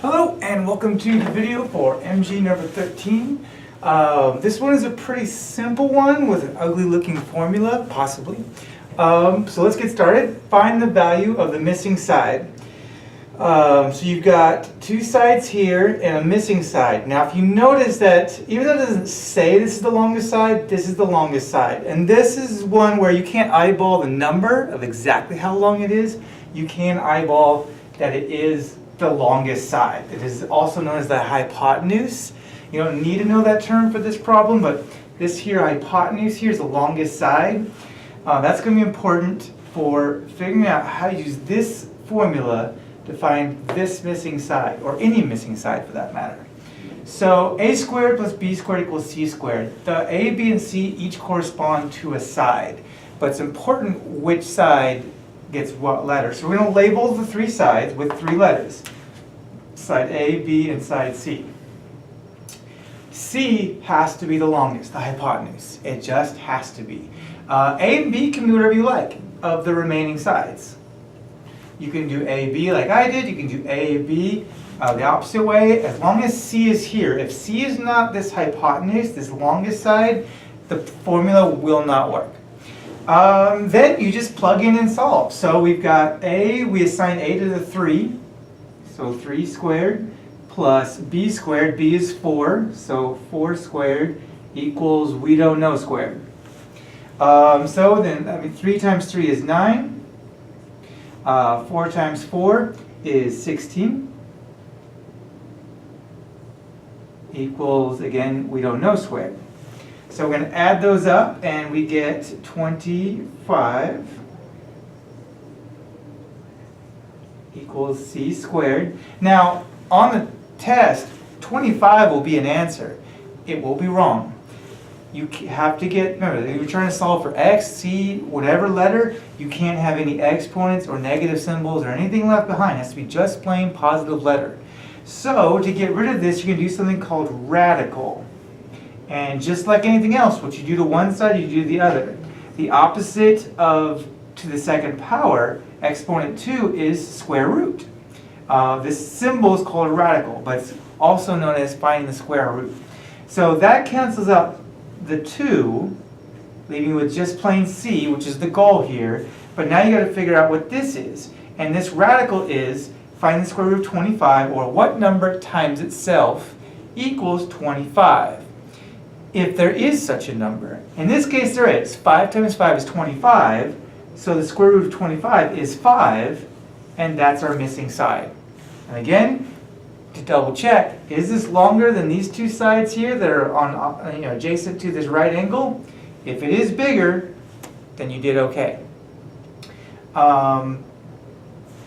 Hello and welcome to the video for MG number 13. This one is a pretty simple one with an ugly looking formula, possibly. So let's get started. Find the value of the missing side. So you've got two sides here and a missing side. Now if you notice that even though it doesn't say this is the longest side, this is the longest side. And this is one where you can't eyeball the number of exactly how long it is. You can eyeball that it is the longest side. It is also known as the hypotenuse. You don't need to know that term for this problem, but this here hypotenuse here is the longest side. That's going to be important for figuring out how to use this formula to find this missing side, or any missing side for that matter. So a squared plus b squared equals c squared. The a, b, and c each correspond to a side, but it's important which side gets what letter. So we're going to label the three sides with three letters. Side A, B, and side C. C has to be the longest, the hypotenuse. It just has to be. A and B can be whatever you like of the remaining sides. You can do A, B like I did. You can do A, B the opposite way. As long as C is here. If C is not this hypotenuse, this longest side, the formula will not work. Then you just plug in and solve. So we've got A, we assign A to the 3. So 3 squared plus B squared. B is 4. So 4 squared equals we don't know squared. So then, 3 times 3 is 9. 4 times 4 is 16. Equals, again, we don't know squared. So we're going to add those up and we get 25 equals c squared. Now on the test 25 will be an answer. It will be wrong. You have to get, remember, if you're trying to solve for x, c, whatever letter, you can't have any exponents or negative symbols or anything left behind. It has to be just plain positive letter. So to get rid of this, you can do something called radical. And just like anything else, what you do to one side, you do to the other. The opposite of to the second power, exponent 2, is square root. This symbol is called a radical, but it's also known as finding the square root. So that cancels out the 2, leaving with just plain c, which is the goal here. But now you got to figure out what this is. And this radical is find the square root of 25, or what number times itself equals 25. If there is such a number. In this case there is. 5 times 5 is 25, so the square root of 25 is 5, and that's our missing side. And again, to double check, is this longer than these two sides here that are on, adjacent to this right angle? If it is bigger, then you did okay.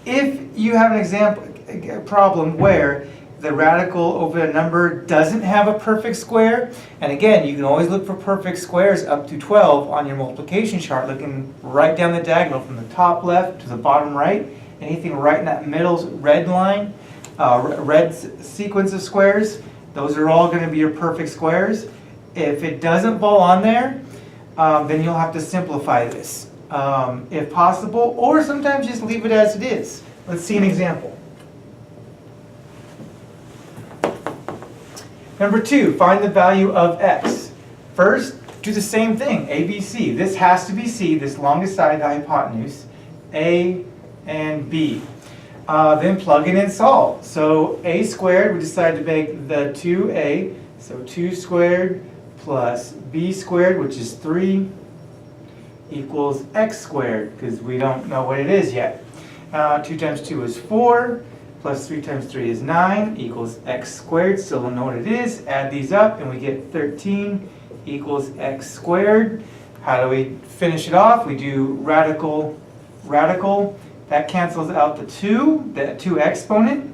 If you have an example, a problem where the radical over a number doesn't have a perfect square, and again, you can always look for perfect squares up to 12 on your multiplication chart, looking right down the diagonal from the top left to the bottom right. Anything right in that middle red line, red sequence of squares, those are all going to be your perfect squares. If it doesn't fall on there, then you'll have to simplify this if possible, or sometimes just leave it as it is. Let's see an example. Number 2, find the value of x. First, do the same thing, a, b, c. This has to be c, this longest side, the hypotenuse, a and b. Then plug in and solve. So a squared, we decided to make the 2a, so 2 squared plus b squared, which is 3, equals x squared, because we don't know what it is yet. 2 times 2 is 4. Plus 3 times 3 is 9, equals x squared. Still don't know what it is. Add these up and we get 13 equals x squared. How do we finish it off? We do radical, radical. That cancels out the 2, the 2 exponent.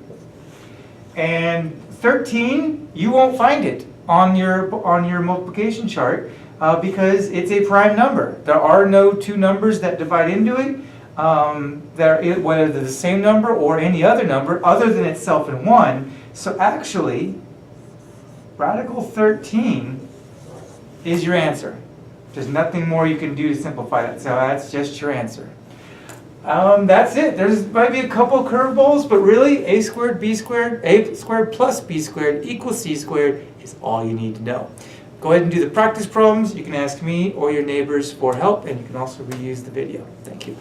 And 13, you won't find it on your multiplication chart because it's a prime number. There are no two numbers that divide into it. Whether they're the same number or any other number other than itself in 1. So actually, radical 13 is your answer. There's nothing more you can do to simplify that. So that's just your answer. That's it. There's might be a couple curveballs, but really, a squared plus b squared equals c squared is all you need to know. Go ahead and do the practice problems. You can ask me or your neighbors for help, and you can also reuse the video. Thank you.